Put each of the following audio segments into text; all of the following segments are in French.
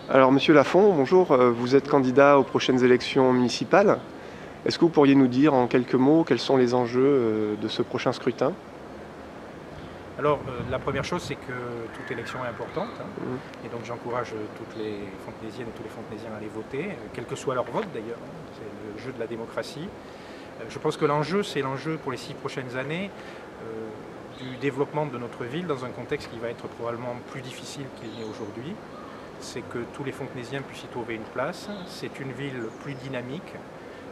Alors, Monsieur Lafont, bonjour. Vous êtes candidat aux prochaines élections municipales. Est-ce que vous pourriez nous dire en quelques mots quels sont les enjeux de ce prochain scrutin? Alors, la première chose, c'est que toute élection est importante, et donc j'encourage toutes les Fontenaisiennes et tous les Fontenaisiens à aller voter, quel que soit leur vote d'ailleurs, c'est le jeu de la démocratie. Je pense que l'enjeu, c'est l'enjeu pour les 6 prochaines années du développement de notre ville dans un contexte qui va être probablement plus difficile qu'il n'est aujourd'hui. C'est que tous les Fontenaisiens puissent y trouver une place, c'est une ville plus dynamique.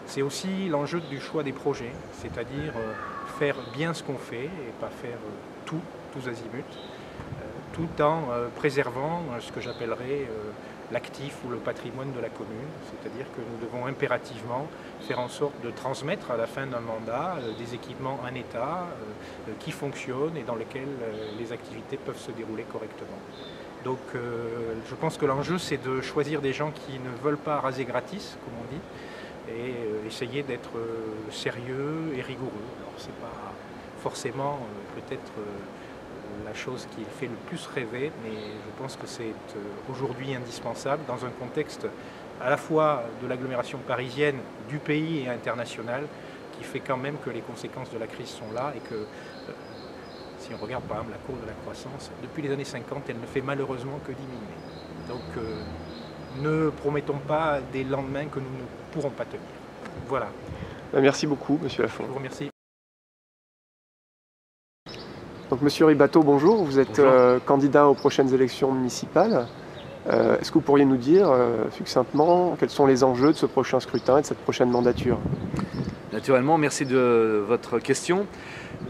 C'est aussi l'enjeu du choix des projets, c'est-à-dire faire bien ce qu'on fait et pas faire tous azimuts, tout en préservant ce que j'appellerais l'actif ou le patrimoine de la commune. C'est-à-dire que nous devons impérativement faire en sorte de transmettre à la fin d'un mandat des équipements en état qui fonctionnent et dans lesquels les activités peuvent se dérouler correctement. Donc je pense que l'enjeu, c'est de choisir des gens qui ne veulent pas raser gratis, comme on dit, et essayer d'être sérieux et rigoureux. Alors c'est pas forcément peut-être la chose qui fait le plus rêver, mais je pense que c'est aujourd'hui indispensable dans un contexte à la fois de l'agglomération parisienne, du pays et international, qui fait quand même que les conséquences de la crise sont là et que si on regarde par exemple la courbe de la croissance, depuis les années 50, elle ne fait malheureusement que diminuer. Donc ne promettons pas des lendemains que nous ne pourrons pas tenir. Voilà. Merci beaucoup, Monsieur Lafont. Je vous remercie. Donc, Monsieur Ribateau, bonjour. Vous êtes candidat aux prochaines élections municipales. Est-ce que vous pourriez nous dire succinctement quels sont les enjeux de ce prochain scrutin et de cette prochaine mandature? Naturellement, merci de votre question.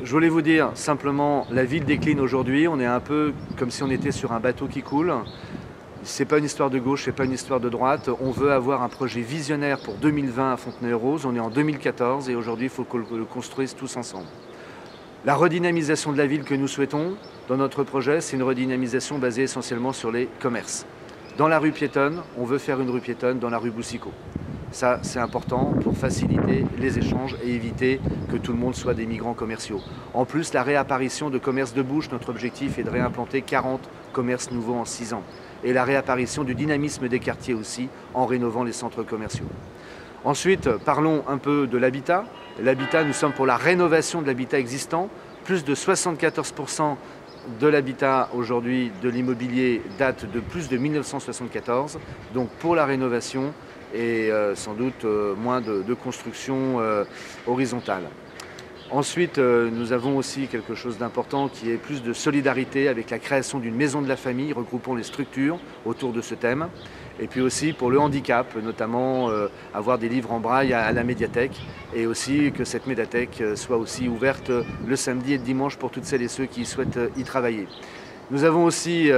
Je voulais vous dire simplement, la ville décline aujourd'hui. On est un peu comme si on était sur un bateau qui coule. C'est pas une histoire de gauche, c'est pas une histoire de droite. On veut avoir un projet visionnaire pour 2020 à Fontenay-aux-Roses. On est en 2014 et aujourd'hui, il faut qu'on le construise tous ensemble. La redynamisation de la ville que nous souhaitons dans notre projet, c'est une redynamisation basée essentiellement sur les commerces. Dans la rue piétonne, on veut faire une rue piétonne dans la rue Boussicot. Ça, c'est important pour faciliter les échanges et éviter que tout le monde soit des migrants commerciaux. En plus, la réapparition de commerces de bouche, notre objectif est de réimplanter 40 commerces nouveaux en 6 ans. Et la réapparition du dynamisme des quartiers aussi, en rénovant les centres commerciaux. Ensuite, parlons un peu de l'habitat. L'habitat, nous sommes pour la rénovation de l'habitat existant. Plus de 74% de l'habitat aujourd'hui, de l'immobilier, date de plus de 1974. Donc pour la rénovation et sans doute moins de construction horizontale. Ensuite, nous avons aussi quelque chose d'important qui est plus de solidarité avec la création d'une maison de la famille, regroupant les structures autour de ce thème. Et puis aussi pour le handicap, notamment avoir des livres en braille à la médiathèque et aussi que cette médiathèque soit aussi ouverte le samedi et le dimanche pour toutes celles et ceux qui souhaitent y travailler. Nous avons aussi,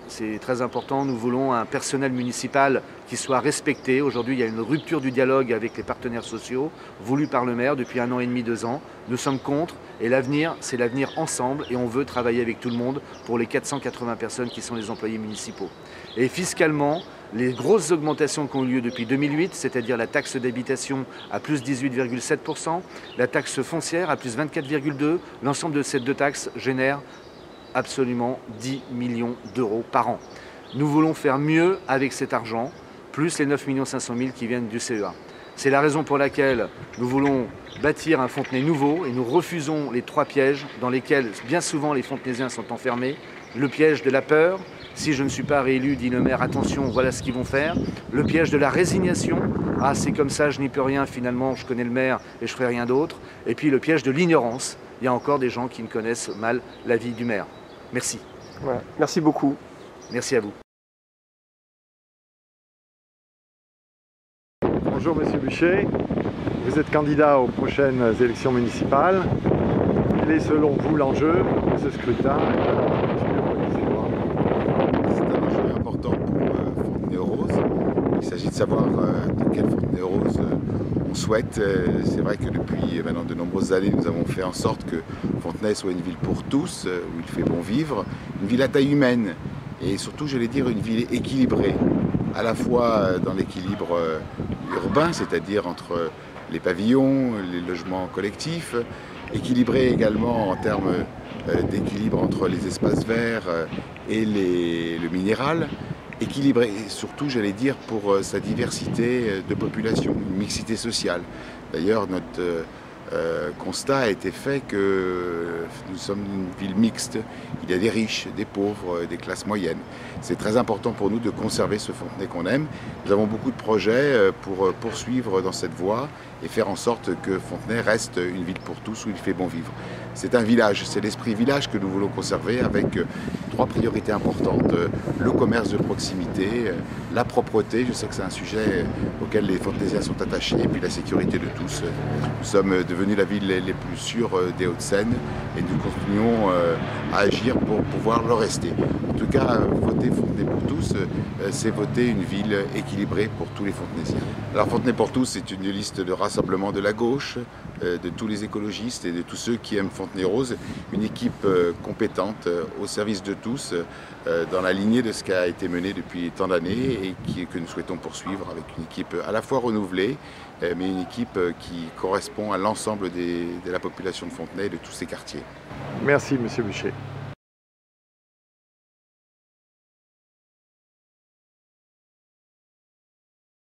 c'est très important, nous voulons un personnel municipal qui soit respecté. Aujourd'hui, il y a une rupture du dialogue avec les partenaires sociaux, voulu par le maire depuis 1 an et demi, 2 ans. Nous sommes contre et l'avenir, c'est l'avenir ensemble et on veut travailler avec tout le monde pour les 480 personnes qui sont les employés municipaux. Et fiscalement, les grosses augmentations qui ont eu lieu depuis 2008, c'est-à-dire la taxe d'habitation à plus 18,7%, la taxe foncière à plus 24,2%, l'ensemble de ces deux taxes génèrent absolument 10 millions d'euros par an. Nous voulons faire mieux avec cet argent, plus les 9 500 000 qui viennent du CEA. C'est la raison pour laquelle nous voulons bâtir un Fontenay nouveau et nous refusons les 3 pièges dans lesquels bien souvent les Fontenaisiens sont enfermés. Le piège de la peur, si je ne suis pas réélu, dit le maire, attention, voilà ce qu'ils vont faire. Le piège de la résignation, ah c'est comme ça, je n'y peux rien, finalement je connais le maire et je ferai rien d'autre. Et puis le piège de l'ignorance, il y a encore des gens qui ne connaissent mal la vie du maire. Merci. Voilà. Merci beaucoup. Merci à vous. Bonjour Monsieur Buchet, vous êtes candidat aux prochaines élections municipales. Quel est selon vous l'enjeu de ce scrutin? C'est un enjeu important pour Fontenay-aux-Roses. Il s'agit de savoir dans quelle Fontenay-aux-Roses on souhaite. C'est vrai que depuis maintenant de nombreuses années, nous avons fait en sorte que Fontenay soit une ville pour tous, où il fait bon vivre, une ville à taille humaine et surtout, j'allais dire, une ville équilibrée, à la fois dans l'équilibre urbain, c'est-à-dire entre les pavillons, les logements collectifs, équilibrée également en termes d'équilibre entre les espaces verts et le minéral, équilibré et surtout, j'allais dire, pour sa diversité de population, une mixité sociale. D'ailleurs, notre constat a été fait que nous sommes une ville mixte. Il y a des riches, des pauvres, des classes moyennes. C'est très important pour nous de conserver ce Fontenay qu'on aime. Nous avons beaucoup de projets pour poursuivre dans cette voie et faire en sorte que Fontenay reste une ville pour tous où il fait bon vivre. C'est un village, c'est l'esprit village que nous voulons conserver avec 3 priorités importantes. Le commerce de proximité, la propreté, je sais que c'est un sujet auquel les Fontenaisiens sont attachés, et puis la sécurité de tous. Nous sommes devenus la ville les plus sûres des Hauts-de-Seine et nous continuons à agir pour pouvoir le rester. En tout cas, voter Fontenay pour tous, c'est voter une ville équilibrée pour tous les Fontenaisiens. Alors Fontenay pour tous, c'est une liste de rassemblement de la gauche, de tous les écologistes et de tous ceux qui aiment Fontenay-Rose, une équipe compétente au service de tous, dans la lignée de ce qui a été mené depuis tant d'années et que nous souhaitons poursuivre avec une équipe à la fois renouvelée, mais une équipe qui correspond à l'ensemble de la population de Fontenay et de tous ses quartiers. Merci, Monsieur Buchet.